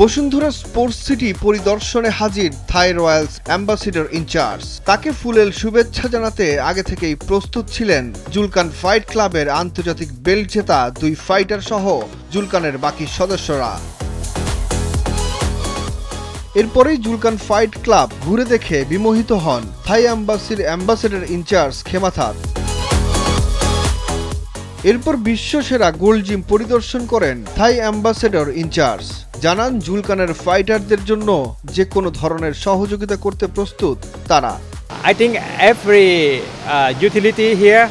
Bashundhara sports city পরিদর্শনে হাজির থাই Royals ambassador in charge. তাকে ফুলেল শুভেচ্ছা জানাতে আগে থেকেই প্রস্তুত ছিলেন জুলকান ফাইট ক্লাবের আন্তর্জাতিক বেল্ট জেতা 2 ফাইটার সহ জুলকানের বাকি সদস্যরা। এরপরেই জুলকান ফাইট ক্লাব ঘুরে দেখে বিমোহিত হন থাই অ্যাম্বাসির অ্যাম্বাসেডর ইনচার্জ খেমাথাত। এরপর বিশ্বসেরা গোল্ড জিম পরিদর্শন করেন থাই অ্যাম্বাসেডর ইনচার্জ। জানান জুলকানের ফাইটারদের জন্য যে কোনো ধরনের সহযোগিতা করতে প্রস্তুত তারা। I think every utility here,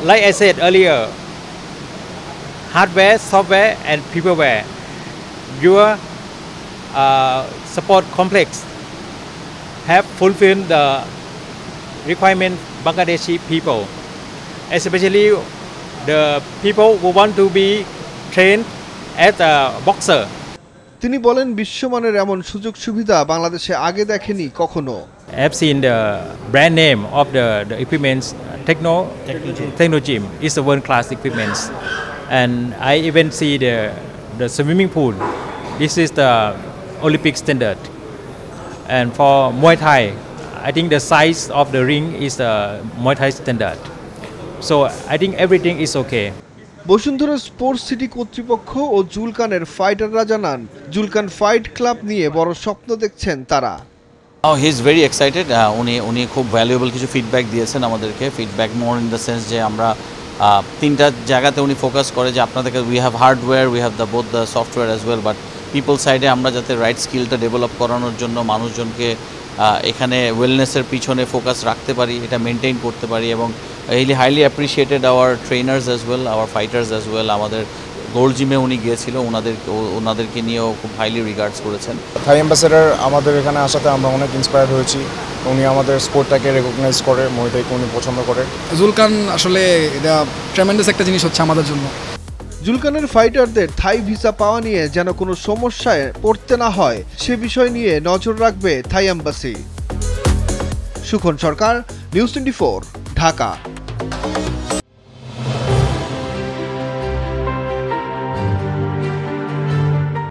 like I said earlier, hardware, software, and peopleware. Your support complex have fulfilled the requirement Bangladeshi people, especially the people who want to be trained as a boxer. তিনি বলেন বিশ্বমানের এমন সুযোগ সুবিধা বাংলাদেশে আগে দেখেনি কখনো। I've seen the brand name of the equipments. Technogym is a world-class equipments, and I even see the swimming pool. This is the Olympic standard, and for Muay Thai, I think the size of the ring is the Muay Thai standard. So I think everything is okay. Bashundhara sports city কর্তৃপক্ষ ও জুলকানের ফাইটাররা জানান জুলকান fight club নিয়ে বড় স্বপ্ন দেখছেন তারা। He is very excited. উনি খুব valuable কিছু ফিডব্যাক দিয়েছেন আমাদেরকে। Feedback more in the sense যে আমরা 3টা জায়গাতে উনি ফোকাস করে যে আপনাদেরকে we have hardware, we have both the software as well, but people সাইডে আমরা যাতে রাইট স্কিলটা ডেভেলপ করানোর জন্য মানুষজনকে এখানে ওয়েলনেসের পিছনে ফোকাস রাখতে পারি, এটা মেনটেন করতে পারি, এবং highly appreciated our trainers as well, our fighters as well. আমাদের গোল্ড জিমে উনি গিয়েছিল, ওনাদেরকে নিয়েও খুব হাইলি রিগার্ডস করেছেন। থাই অ্যাম্বাসেডর আমাদের এখানে আসাতে আমরা অনেক ইন্সপায়ার্ড হয়েছি। উনি আমাদের স্পোর্টটাকে রেকগনাইজ করে, মুয়াইটাইকে উনি পছন্দ করে। জুলকান আসলে এটা ট্রেমেন্ডাস একটা জিনিস হচ্ছে আমাদের জন্য। জুলকানের ফাইটারদের থাই ভিসা পাওয়া নিয়ে যেন কোনো সমস্যায় পড়তে না হয় সে বিষয় নিয়ে নজর রাখবে থাই অ্যাম্বাসি। সুখন সরকার, নিউজ 24, ঢাকা।